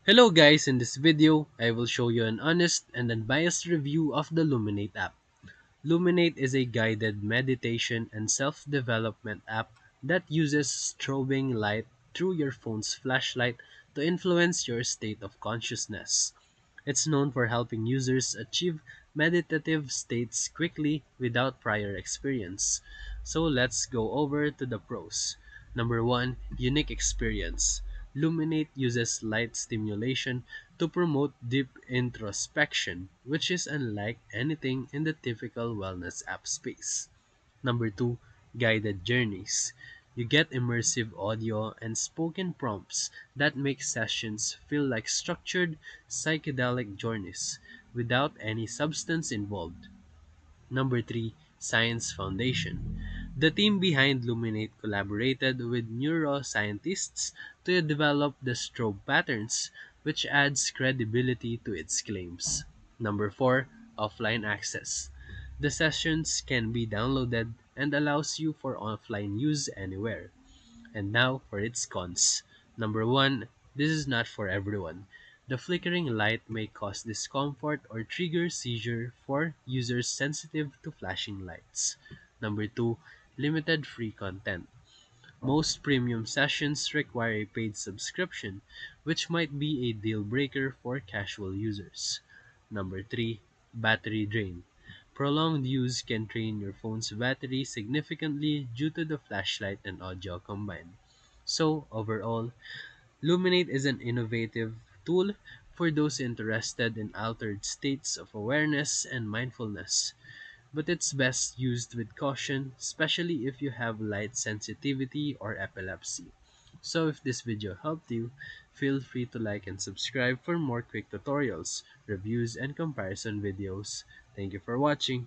Hello guys, in this video, I will show you an honest and unbiased review of the Luminate app. Luminate is a guided meditation and self-development app that uses strobing light through your phone's flashlight to influence your state of consciousness. It's known for helping users achieve meditative states quickly without prior experience. So let's go over to the pros. Number 1, unique experience. Luminate uses light stimulation to promote deep introspection, which is unlike anything in the typical wellness app space. Number 2, guided journeys. You get immersive audio and spoken prompts that make sessions feel like structured psychedelic journeys without any substance involved. Number 3, Science Foundation. The team behind Luminate collaborated with neuroscientists to develop the strobe patterns, which adds credibility to its claims. Number 4, Offline Access. The sessions can be downloaded and allows you for offline use anywhere. And now for its cons. Number 1, this is not for everyone. The flickering light may cause discomfort or trigger seizure for users sensitive to flashing lights. Number 2, limited free content. Most premium sessions require a paid subscription, which might be a deal breaker for casual users. Number 3, battery drain. Prolonged use can drain your phone's battery significantly due to the flashlight and audio combined. So, overall, Luminate is an innovative tool for those interested in altered states of awareness and mindfulness, but it's best used with caution, especially if you have light sensitivity or epilepsy. So if this video helped you, feel free to like and subscribe for more quick tutorials, reviews, and comparison videos. Thank you for watching.